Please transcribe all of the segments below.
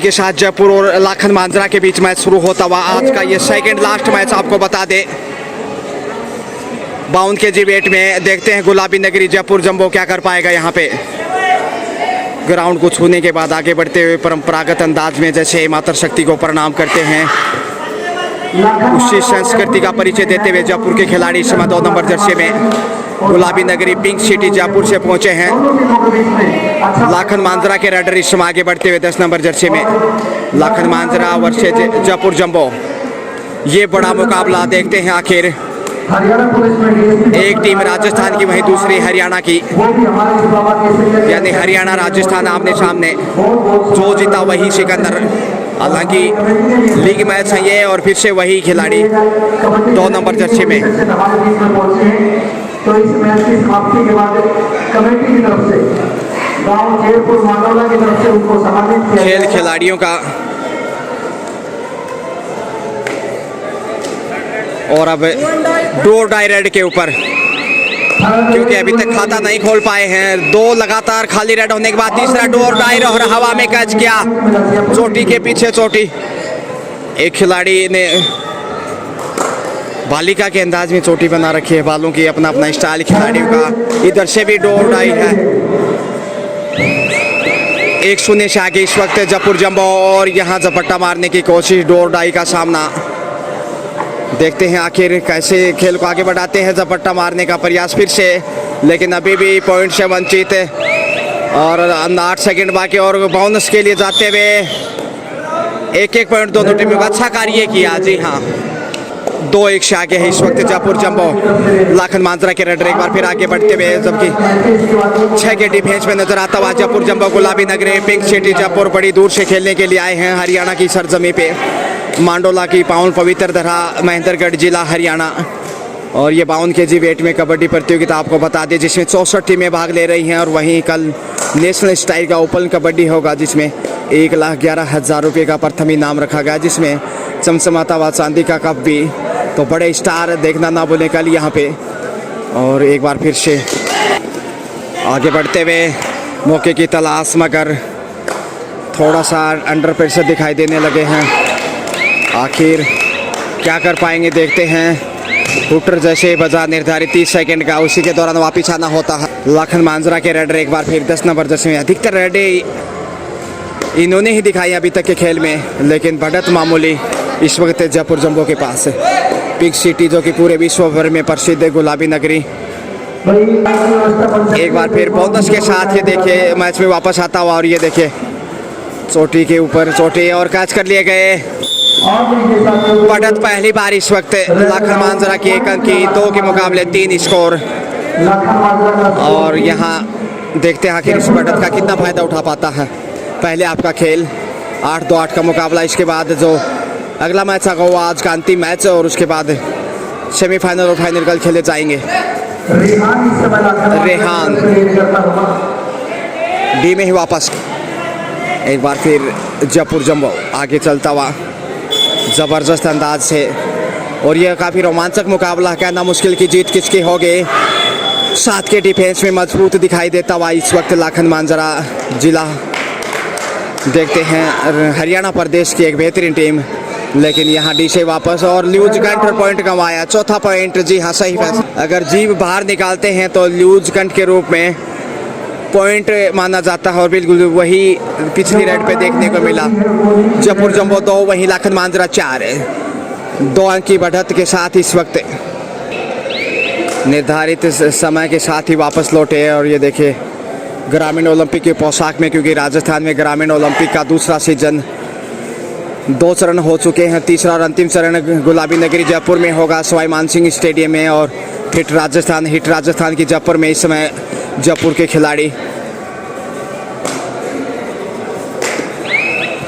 के साथ जयपुर और लाखन मांजरा के बीच मैच शुरू होता हुआ आज का ये सेकंड लास्ट मैच आपको बता दे 52 kg वेट में। देखते हैं गुलाबी नगरी जयपुर जंबो क्या कर पाएगा यहाँ पे। ग्राउंड को छूने के बाद आगे बढ़ते हुए परंपरागत अंदाज में जैसे माता शक्ति को प्रणाम करते हैं, उसी संस्कृति का परिचय देते हुए जयपुर के खिलाड़ी इस समय 2 नंबर जर्सी में गुलाबी नगरी पिंक सिटी जयपुर से पहुंचे हैं। लाखन मांजरा के राइडर इस समय आगे बढ़ते हुए 10 नंबर जर्सी में। लाखन मांजरा वर्सेस जयपुर जंबो, ये बड़ा मुकाबला देखते हैं आखिर। एक टीम राजस्थान की वहीं दूसरी हरियाणा की, यानी हरियाणा राजस्थान आमने सामने, जो जीता वही सिकंदर। हालांकि लीग मैच है ये और फिर से वही खिलाड़ी 2 नंबर जर्सी में। तो इस मैच की समाप्ति के बाद कमेटी की तरफ से गांव जयपुर मांडोला की तरफ से उनको सम्मानित किया। खेल खिलाड़ियों का और अब डोर डाई रेड के ऊपर, क्योंकि अभी तक खाता नहीं खोल पाए हैं। 2 लगातार खाली रेड होने के बाद तीसरा डोर डाई और हवा में कैच किया, चोटी के पीछे चोटी। एक खिलाड़ी ने बालिका के अंदाज में चोटी बना रखी है, बालों की अपना अपना स्टाइल खिलाड़ियों का। इधर से भी डोर डाई है। 1-0 से आगे इस वक्त जयपुर जंबो और यहाँ झपट्टा मारने की कोशिश, डोर डाई का सामना। देखते हैं आखिर कैसे खेल को आगे बढ़ाते हैं। झपट्टा मारने का प्रयास फिर से, लेकिन अभी भी पॉइंट से वंचित और 8 सेकंड बाकी और बोनस के लिए जाते हुए 1-1 पॉइंट दोनों टीमों का अच्छा कार्य किया। जी हाँ, 2-1 से आगे है इस वक्त जयपुर जंबो। लाखन मांजरा के रेडर एक बार फिर आगे बढ़ते हुए, जबकि 6 के डिफेंस में नजर आता हुआ जयपुर जंबो। गुलाबी नगरी पिंक सिटी जयपुर बड़ी दूर से खेलने के लिए आए हैं हरियाणा की सरजमी पे। मांडोला की पावन पवित्र धरा महेंद्रगढ़ जिला हरियाणा। और ये 52 kg वेट में कबड्डी प्रतियोगिता आपको बता दें, जिसमें 64 टीमें भाग ले रही हैं। और वहीं कल नेशनल स्टाइल का ओपन कबड्डी होगा, जिसमें 1,11,000 रुपये का प्रथम इनाम रखा गया, जिसमें चमचमाता हुआ चांदी का कप भी। तो बड़े स्टार देखना ना भूलें कल यहाँ पे। और एक बार फिर से आगे बढ़ते हुए मौके की तलाश, मगर थोड़ा सा अंडर प्रेशर दिखाई देने लगे हैं। आखिर क्या कर पाएंगे देखते हैं। हुटर जैसे बजा निर्धारित 30 सेकंड का, उसी के दौरान वापिस आना होता है। लाखन मांजरा के रेडर एक बार फिर 10 नंबर जर्सी में। अधिकतर रेडे इन्होंने ही दिखाई अभी तक के खेल में, लेकिन बढ़त मामूली इस वक्त जयपुर जंबो के पास है। पिंक सिटी जो कि पूरे विश्व भर में प्रसिद्ध है, गुलाबी नगरी एक बार फिर बोनस के साथ ये देखिए मैच में वापस आता हुआ। और ये देखिए चोटी के ऊपर चोटी और कैच कर लिए गए। बढ़त पहली बार इस वक्त लाखन मांजरा की 1 अंक की, 2 के मुकाबले 3 स्कोर। और यहाँ देखते हैं आखिर इस बढ़त का कितना फायदा उठा पाता है। पहले आपका खेल 8-2-8 का मुकाबला, इसके बाद जो अगला मैच आगा वो आज का अंतिम मैच, और उसके बाद सेमीफाइनल और फाइनल कल खेले जाएंगे। रेहान डी में ही वापस एक बार फिर जयपुर जंबो आगे चलता हुआ ज़बरदस्त अंदाज से। और यह काफ़ी रोमांचक मुकाबला, कहना मुश्किल की जीत किसकी होगी। 7 के डिफेंस में मजबूत दिखाई देता हुआ इस वक्त लाखन मांजरा जिला। देखते हैं हरियाणा प्रदेश की एक बेहतरीन टीम, लेकिन यहाँ डी से वापस और ल्यूज कंट पॉइंट कमाया, चौथा पॉइंट। जी हाँ, सही फैसला। अगर जीव बाहर निकालते हैं तो ल्यूज कंट के रूप में पॉइंट माना जाता है, और बिल्कुल वही पिछली रेड पे देखने को मिला। जयपुर जंबो 2, वहीं लाखन मांजरा 4 है। 2 अंक की बढ़त के साथ इस वक्त निर्धारित समय के साथ ही वापस लौटे। और ये देखिए ग्रामीण ओलंपिक की पोशाक में, क्योंकि राजस्थान में ग्रामीण ओलंपिक का दूसरा सीजन 2 चरण हो चुके हैं। तीसरा और अंतिम चरण गुलाबी नगरी जयपुर में होगा, सवाई मानसिंह स्टेडियम में। और हिट राजस्थान की जयपुर में इस समय जयपुर के खिलाड़ी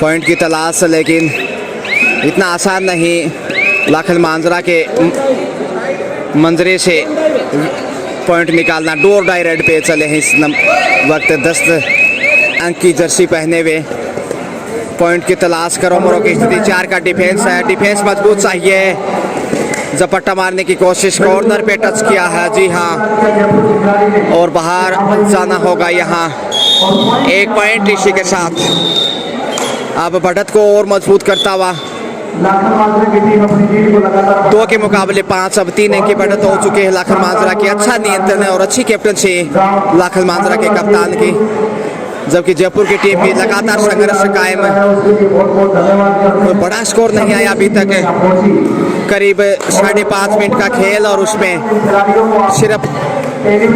पॉइंट की तलाश, लेकिन इतना आसान नहीं लाखन मांजरा के मंजरे से पॉइंट निकालना। डोर डाई रेड पे चले हैं इस वक्त 10 अंक की जर्सी पहने हुए। पॉइंट की तलाश करो मरो की स्थिति। 4 का डिफेंस है, डिफेंस मजबूत चाहिए। झपट्टा मारने की कोशिश, कॉर्नर पे टच किया है। जी हाँ, और बाहर जाना होगा यहाँ। 1 पॉइंट इसी के साथ अब बढ़त को और मजबूत करता हुआ लाखन माजरा की टीम अपनी जीत को लगातार 2 के मुकाबले 5, अब 3 अंक की बढ़त हो चुकी है लाखन माजरा की। अच्छा नियंत्रण है और अच्छी कैप्टनसी लाखन माजरा के कप्तान की, जबकि जयपुर की टीम भी लगातार संघर्ष कायम है। उसके लिए बहुत बहुत धन्यवाद करते कोई हैं। बड़ा स्कोर नहीं आया अभी तक, पहुंची करीब 5.5 मिनट का खेल और उसमें खिलाड़ियों को सिर्फ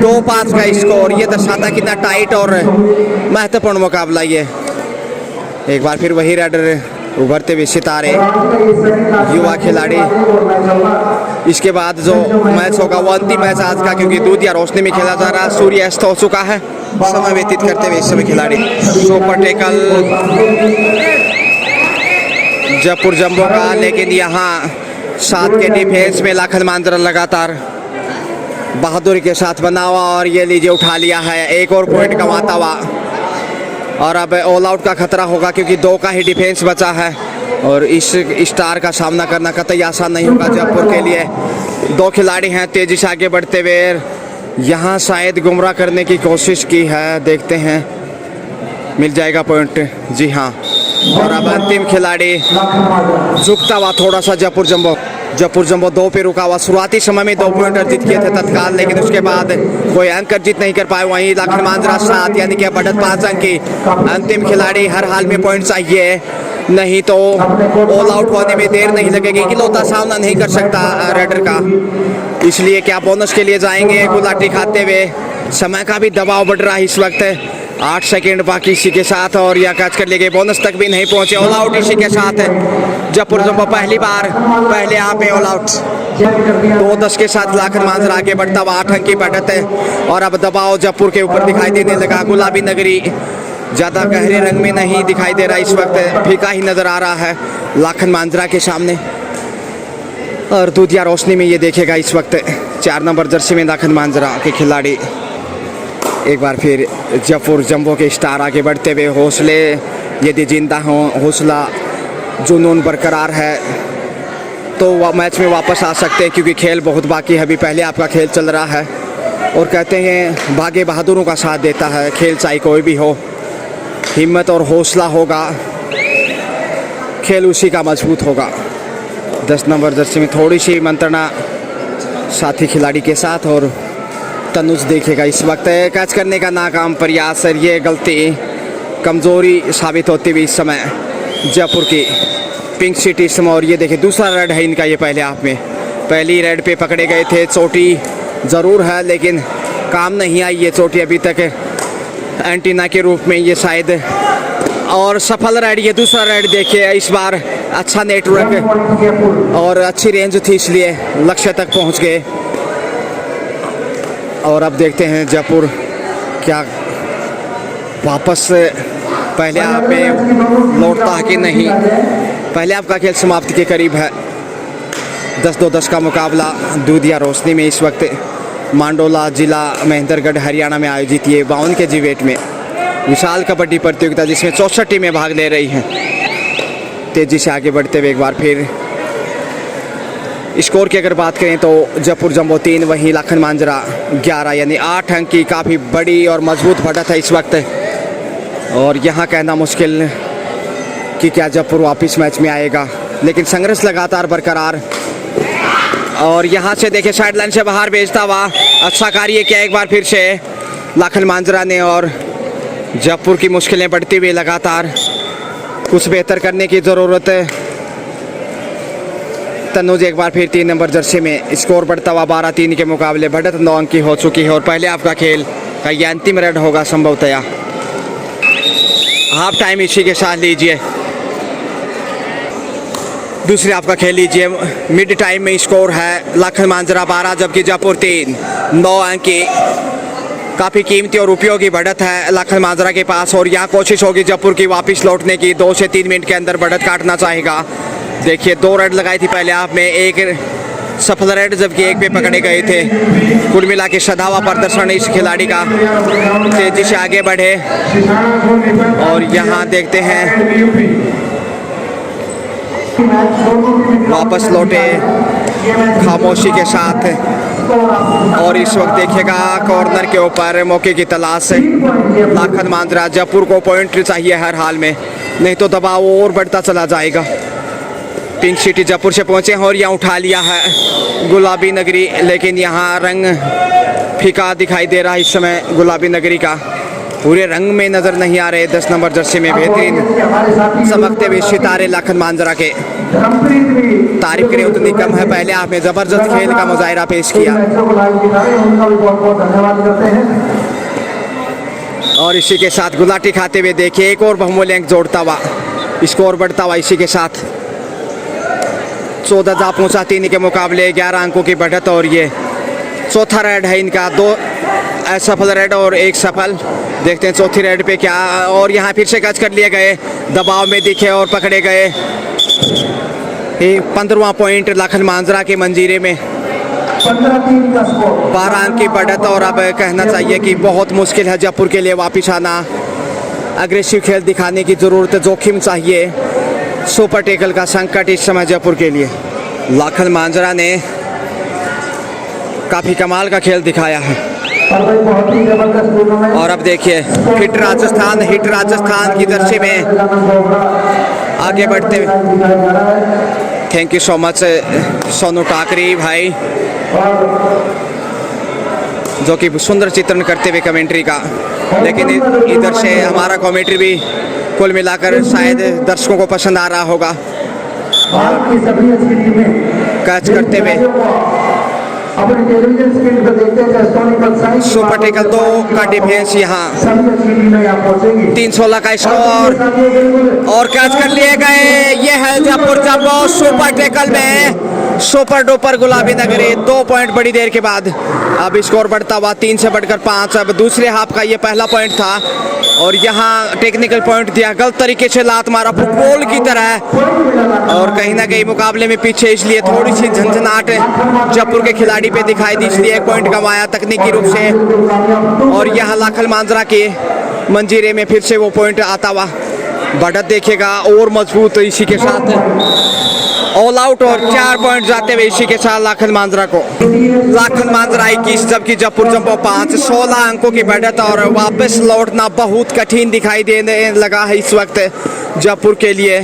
2-5 का स्कोर, ये दर्शाता कितना टाइट और महत्वपूर्ण मुकाबला ये। एक बार फिर वही रेडर उभरते हुए सितारे युवा खिलाड़ी। इसके बाद जो मैच होगा वो अंतिम मैच आज का, क्योंकि दूधिया रोशनी में खेला जा रहा है, सूर्यास्त हो चुका है। समय व्यतीत करते हुए इस समय खिलाड़ी सुपर टेकल जयपुर जंबो का, लेकिन यहाँ 7 के डिफेंस में लाखन मांजरा लगातार बहादुरी के साथ बना हुआ और ये लीजिए उठा लिया है, एक और पॉइंट कमाता हुआ। और अब ऑल आउट का खतरा होगा क्योंकि 2 का ही डिफेंस बचा है और इस स्टार का सामना करना कतई आसान नहीं होगा जयपुर के लिए। 2 खिलाड़ी हैं तेजी से आगे बढ़ते हुए, यहाँ शायद गुमराह करने की कोशिश की है, देखते हैं मिल जाएगा पॉइंट। जी हाँ, और अब अंतिम खिलाड़ी झुकता हुआ थोड़ा सा जयपुर जंबो 2 पे रुका हुआ। शुरुआती समय में 2 पॉइंट अर्जित किए थे तत्काल, लेकिन उसके बाद कोई अंक अर्जित नहीं कर पाए। वहीं लाखन मांजरा 7, यानी कि बढ़त 5 अंक की। अंतिम खिलाड़ी हर हाल में पॉइंट चाहिए, नहीं तो ऑल आउट होने में देर नहीं लगेगी। इकलौता सामना नहीं कर सकता रेडर का, इसलिए क्या बोनस के लिए जाएंगे गुलाटी खाते हुए। समय का भी दबाव बढ़ रहा है इस वक्त, 8 सेकेंड बाकी इसी के साथ, और यह कैच कर लिए बोनस तक भी नहीं पहुंचे। ऑल आउट इसी के साथ जयपुर जंबो पहली बार पहले यहाँ पे ऑल आउट। 2-10 के साथ लाखन मांजरा आगे बढ़ता हुआ 8 अंक की बढ़त है। और अब दबाव जयपुर के ऊपर दिखाई देने लगा। गुलाबी नगरी ज़्यादा गहरे रंग में नहीं दिखाई दे रहा इस वक्त, फीका ही नजर आ रहा है लाखन मांजरा के सामने। और दूधिया रोशनी में ये देखेगा इस वक्त 4 नंबर जर्सी में लाखन मांजरा के खिलाड़ी। एक बार फिर जयपुर जंबो के स्टार आगे बढ़ते हुए, हौसले यदि जिंदा हो, हौसला जुनून बरकरार है तो मैच में वापस आ सकते हैं, क्योंकि खेल बहुत बाकी है। अभी पहले आपका खेल चल रहा है और कहते हैं भाग्य बहादुरों का साथ देता है। खेल चाहे कोई भी हो, हिम्मत और हौसला होगा, खेल उसी का मजबूत होगा। 10 नंबर जर्सी में थोड़ी सी मंत्रणा साथी खिलाड़ी के साथ, और तनुज देखेगा इस वक्त कैच करने का नाकाम प्रयास। ये गलती कमज़ोरी साबित होती हुई इस समय जयपुर की पिंक सिटी समय। और ये देखिए दूसरा रेड है इनका, ये पहले हाफ में पहली रेड पे पकड़े गए थे। चोटी ज़रूर है लेकिन काम नहीं आई ये चोटी अभी तक एंटीना के रूप में, ये शायद। और सफल रेड, ये दूसरा रेड देखिए इस बार। अच्छा नेटवर्क और अच्छी रेंज थी, इसलिए लक्ष्य तक पहुंच गए। और अब देखते हैं जयपुर क्या वापस पहले आप में लौटता है कि नहीं। पहले आपका खेल समाप्ति के करीब है। 10-2-10 का मुकाबला दूधिया रोशनी में इस वक्त मांडोला जिला महेंद्रगढ़ हरियाणा में आयोजित ये 52 kg वेट में विशाल कबड्डी प्रतियोगिता, जिसमें 64 टीमें भाग ले रही हैं। तेजी से आगे बढ़ते हुए एक बार फिर स्कोर की अगर बात करें तो जयपुर जंबो 3, वहीं लाखन मांजरा 11, यानी 8 अंक की काफ़ी बड़ी और मजबूत बढ़त है इस वक्त। और यहाँ कहना मुश्किल कि क्या जयपुर वापस मैच में आएगा, लेकिन संघर्ष लगातार बरकरार। और यहाँ से देखे साइड लाइन से बाहर भेजता हुआ अच्छा कार्य किया एक बार फिर से लाखन मांजरा ने, और जयपुर की मुश्किलें बढ़ती हुई लगातार, कुछ बेहतर करने की ज़रूरत है। तनुज एक बार फिर 3 नंबर जर्सी में, स्कोर बढ़ता हुआ 12-3 के मुकाबले, बढ़त 9 अंक की हो चुकी है। और पहले आपका खेल का ये अंतिम रेड होगा संभवतया। हाफ टाइम इसी के साथ लीजिए, दूसरे आपका खेल लीजिए। मिड टाइम में स्कोर है लाखन मांजरा 12, जबकि जयपुर 3, 9 अंक की काफ़ी कीमती और उपयोगी बढ़त है लाखन मांजरा के पास। और यहाँ कोशिश होगी जयपुर की वापस लौटने की, 2 से 3 मिनट के अंदर बढ़त काटना चाहेगा। देखिए 2 रेड लगाई थी पहले हाफ में, एक सफल रेड जबकि 1 पे पकड़े गए थे। कुल मिला के सधावा प्रदर्शन इस खिलाड़ी का, तेजी से आगे बढ़े। और यहाँ देखते हैं वापस लौटे खामोशी के साथ। और इस वक्त देखिएगा कॉर्नर के ऊपर मौके की तलाश है लाखन मांजरा। जयपुर को पॉइंट चाहिए हर हाल में, नहीं तो दबाव और बढ़ता चला जाएगा। पिंक सिटी जयपुर से पहुंचे हैं और यहाँ उठा लिया है गुलाबी नगरी, लेकिन यहाँ रंग फीका दिखाई दे रहा है इस समय गुलाबी नगरी का, पूरे रंग में नजर नहीं आ रहे। 10 नंबर जर्सी में बेहतरीन चमकते हुए सितारे लाखन मांजरा के, तारीफ करें उतनी कम है। पहले आपने जबरदस्त खेल का मुजाहिरा पेश किया और इसी के साथ गुलाटी खाते हुए देखिए एक और बहुमूल्य अंक जोड़ता हुआ, स्कोर बढ़ता हुआ इसी के साथ 14 जा पहुंचा। 3 के मुकाबले 11 अंकों की बढ़त और ये चौथा रेड है इनका, 2 असफल रेड और 1 सफल। देखते हैं चौथी रेड पे क्या, और यहाँ फिर से कैच कर लिए गए, दबाव में दिखे और पकड़े गए। 15वां पॉइंट लाखन मांजरा के मंजीरे में, 12 अंक की बढ़त। और अब कहना चाहिए कि बहुत मुश्किल है जयपुर के लिए वापिस आना, अग्रेसिव खेल दिखाने की ज़रूरत, जोखिम चाहिए। सुपर टेकल का संकट इस समय जयपुर के लिए। लाखन मांजरा ने काफ़ी कमाल का खेल दिखाया है और अब देखिए हिट राजस्थान की जर्सी में आगे बढ़ते हुए। Thank you so much Sonu टाकरी भाई, जो कि सुंदर चित्रण करते हुए कमेंट्री का। लेकिन इधर से हमारा कमेंट्री भी कुल मिलाकर शायद दर्शकों को पसंद आ रहा होगा। कैच करते हुए अपने टेलीविजन स्क्रीन पर देखते हैं सुपर टेकल 2 का डिफेंस, यहाँ 316 का स्कोर और कैच कर लिए गए। ये है जयपुर जंबो सुपर टेकल में सुपर डुपर गुलाबी नगरी। 2 पॉइंट बड़ी देर के बाद अब स्कोर बढ़ता हुआ 3 से बढ़कर 5। अब दूसरे हाफ का ये पहला पॉइंट था और यहाँ टेक्निकल पॉइंट दिया, गलत तरीके से लात मारा फुटबॉल की तरह, और कहीं ना कहीं मुकाबले में पीछे, इसलिए थोड़ी सी झंझनाहट जयपुर के खिलाड़ी पे दिखाई दी, इसलिए 1 पॉइंट गंवाया तकनीकी रूप से। और यहाँ लाखन मांजरा के मंजीरे में फिर से वो पॉइंट आता हुआ, बढ़त देखेगा और मजबूत इसी के साथ ऑल आउट और 4 पॉइंट जाते हुए इसी के साथ लाखन मांजरा को। लाखन मांजरा 21 जबकि जयपुर जंबो 5, 16 अंकों की बढ़त और वापस लौटना बहुत कठिन दिखाई देने लगा है इस वक्त जयपुर के लिए।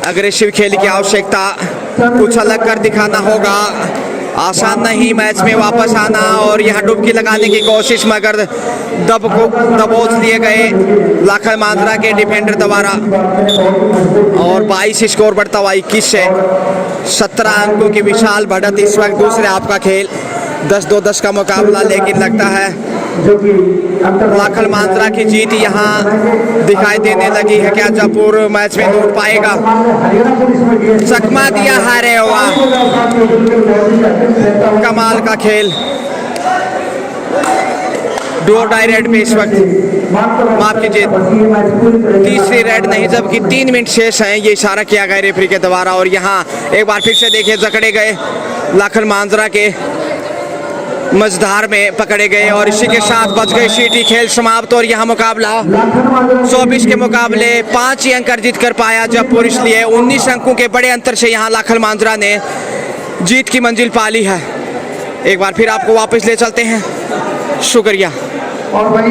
अग्रेसिव खेल की आवश्यकता, कुछ अलग कर दिखाना होगा, आसान नहीं मैच में वापस आना। और यहाँ डुबकी लगाने की कोशिश मगर दबोच लिए गए लाखन मांजरा के डिफेंडर द्वारा और 22 स्कोर बढ़ता हुआ 21 से 17 अंकों की विशाल बढ़त इस वक्त दूसरे हाफ का खेल। 10-2-10 का मुकाबला, लेकिन लगता है लाखन मांजरा की जीत यहाँ दिखाई देने लगी है। क्या जयपुर मैच में लौट पाएगा? चकमा दिया हारे हुआ, कमाल का खेल। डू और डाई रेड पे इस वक्त, माफ कीजिए तीसरी रेड नहीं जबकि 3 मिनट शेष हैं, ये इशारा किया गया रेफरी के द्वारा। और यहाँ एक बार फिर से देखिए जकड़े गए लाखन मांजरा के मझधार में पकड़े गए और इसी के साथ बच गई सीटी, खेल समाप्त। और यहाँ मुकाबला 24 के मुकाबले 5 ही अंक अर्जित कर पाया जयपुर, इसलिए 19 अंकों के बड़े अंतर से यहाँ लाखन मांजरा ने जीत की मंजिल पा ली है। एक बार फिर आपको वापस ले चलते हैं, शुक्रिया। और भाई